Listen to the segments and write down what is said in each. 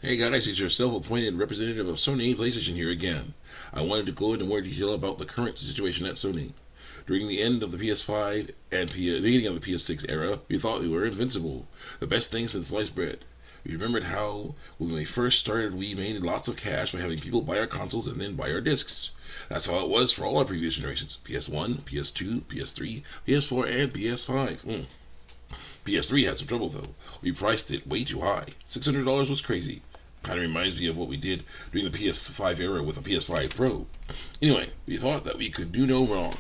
Hey guys, it's your self-appointed representative of Sony PlayStation here again. I wanted to go into more detail about the current situation at Sony. During the end of the PS5 and beginning of the PS6 era, we thought we were invincible, the best thing since sliced bread. We remembered how, when we first started, we made lots of cash by having people buy our consoles and then buy our discs. That's how it was for all our previous generations: PS1, PS2, PS3, PS4, and PS5. PS3 had some trouble though. We priced it way too high. $600 was crazy. Kind of reminds me of what we did during the PS5 era with the PS5 Pro. Anyway, we thought that we could do no wrong.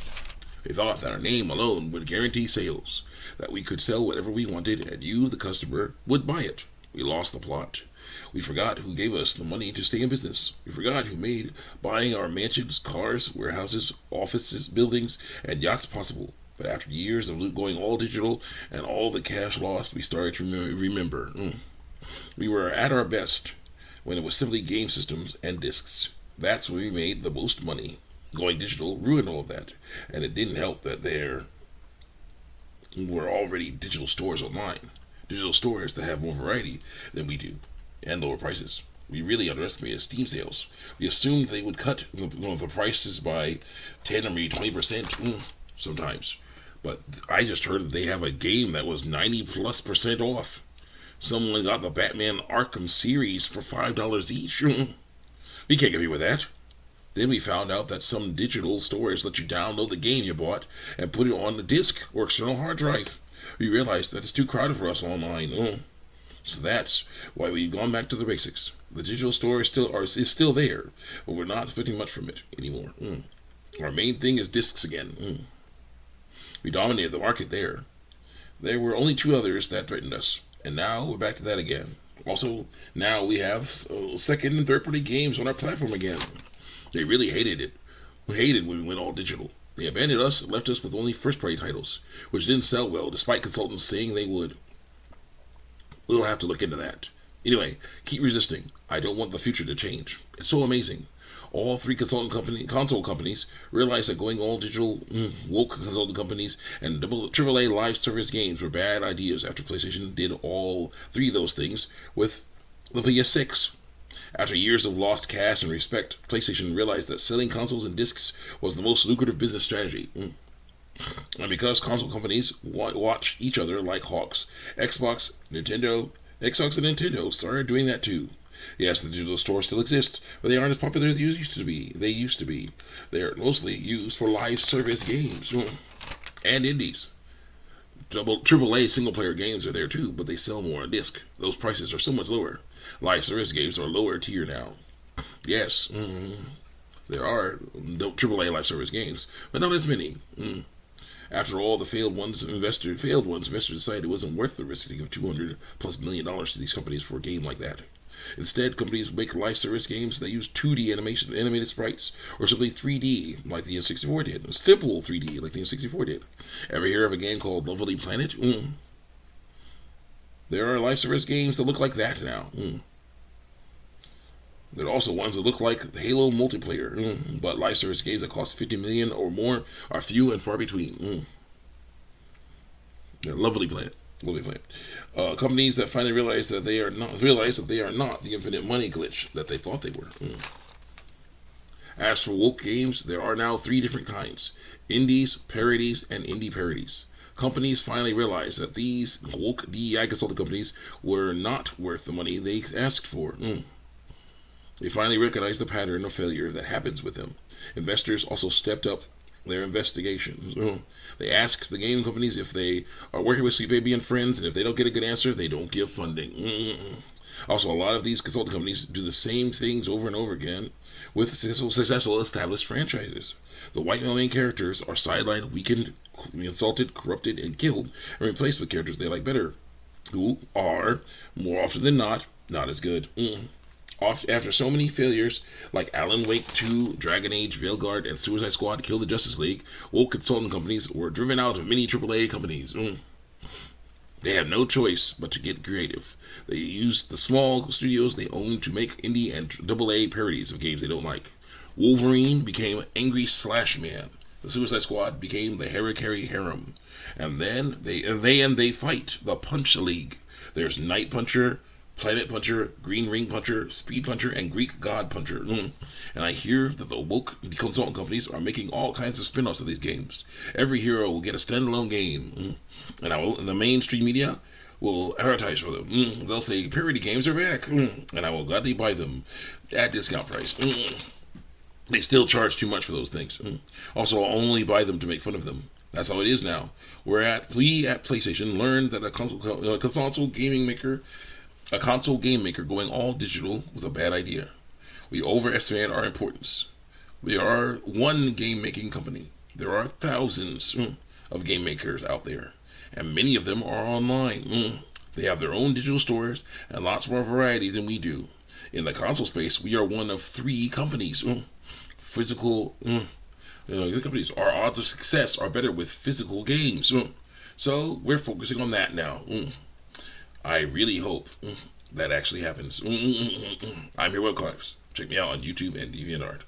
We thought that our name alone would guarantee sales, that we could sell whatever we wanted and you, the customer, would buy it. We lost the plot. We forgot who gave us the money to stay in business. We forgot who made buying our mansions, cars, warehouses, offices, buildings, and yachts possible. But after years of going all digital and all the cash lost, we started to remember. We were at our best when it was simply game systems and discs. That's where we made the most money. Going digital ruined all of that, and it didn't help that there were already digital stores online. Digital stores that have more variety than we do, and lower prices. We really underestimated Steam sales. We assumed they would cut the prices by 10 or maybe 20% sometimes. But I just heard that they have a game that was 90+% off. Someone got the Batman Arkham series for $5 each. We can't compete with that. Then we found out that some digital stores let you download the game you bought and put it on the disc or external hard drive. We realized that it's too crowded for us online. So that's why we've gone back to the basics. The digital store is still there, but we're not expecting much from it anymore. Our main thing is discs again. We dominated the market there. There were only two others that threatened us, and now we're back to that again. Also, now we have second and third party games on our platform again. They really hated it. Hated when we went all digital. They abandoned us and left us with only first party titles, which didn't sell well despite consultants saying they would. We'll have to look into that. Anyway, keep resisting. I don't want the future to change. It's so amazing. All three console companies realized that going all digital, woke consulting companies, and AAA live service games were bad ideas after PlayStation did all three of those things with the PS6. After years of lost cash and respect, PlayStation realized that selling consoles and discs was the most lucrative business strategy. And because console companies watch each other like hawks, Xbox and Nintendo started doing that too. Yes, the digital stores still exist, but they aren't as popular as they used to be. They are mostly used for live service games and indies. AAA single-player games are there too, but they sell more on disc. Those prices are so much lower. Live service games are lower tier now. Yes, there are AAA live service games, but not as many. After all the failed ones, investors decided it wasn't worth the risk to give $200+ million to these companies for a game like that. Instead, companies make live service games that use 2D animated sprites, or simply 3D, like the N64 did. Simple 3D, like the N64 did. Ever hear of a game called Lovely Planet? There are live service games that look like that now. There are also ones that look like the Halo multiplayer, but live service games that cost $50 million or more are few and far between. Yeah, Lovely Planet. Companies that finally realize that they are not the infinite money glitch that they thought they were. As for woke games, there are now three different kinds: indies, parodies, and indie parodies. Companies finally realized that these woke DEI consulting companies were not worth the money they asked for. They finally recognized the pattern of failure that happens with them. Investors also stepped up their investigations. They ask the game companies if they are working with Sweet Baby and Friends, and if they don't get a good answer, they don't give funding. Also, a lot of these consulting companies do the same things over and over again with successful established franchises. The white male main characters are sidelined, weakened, insulted, corrupted, and killed, and replaced with characters they like better, who are, more often than not as good. After so many failures like Alan Wake 2, Dragon Age, Veilguard, and Suicide Squad Kill the Justice League, woke consulting companies were driven out of many AAA companies. They had no choice but to get creative. They used the small studios they owned to make indie and AA parodies of games they don't like. Wolverine became Angry Slash Man. The Suicide Squad became the Harry Harem. And then they fight the Punch League. There's Night Puncher, Planet Puncher, Green Ring Puncher, Speed Puncher, and Greek God Puncher. And I hear that the woke consultant companies are making all kinds of spin offs of these games. Every hero will get a standalone game. And the mainstream media will advertise for them. They'll say parody games are back. And I will gladly buy them at discount price. They still charge too much for those things. Also, I'll only buy them to make fun of them. That's how it is now. We at PlayStation learned that a console game maker going all digital was a bad idea. We overestimated our importance. We are one game making company. There are thousands of game makers out there, and many of them are online. They have their own digital stores and lots more variety than we do. In the console space, we are one of 3 companies. Physical the companies. Our odds of success are better with physical games. So we're focusing on that now. I really hope that actually happens. I'm your webcomics. Check me out on YouTube and DeviantArt.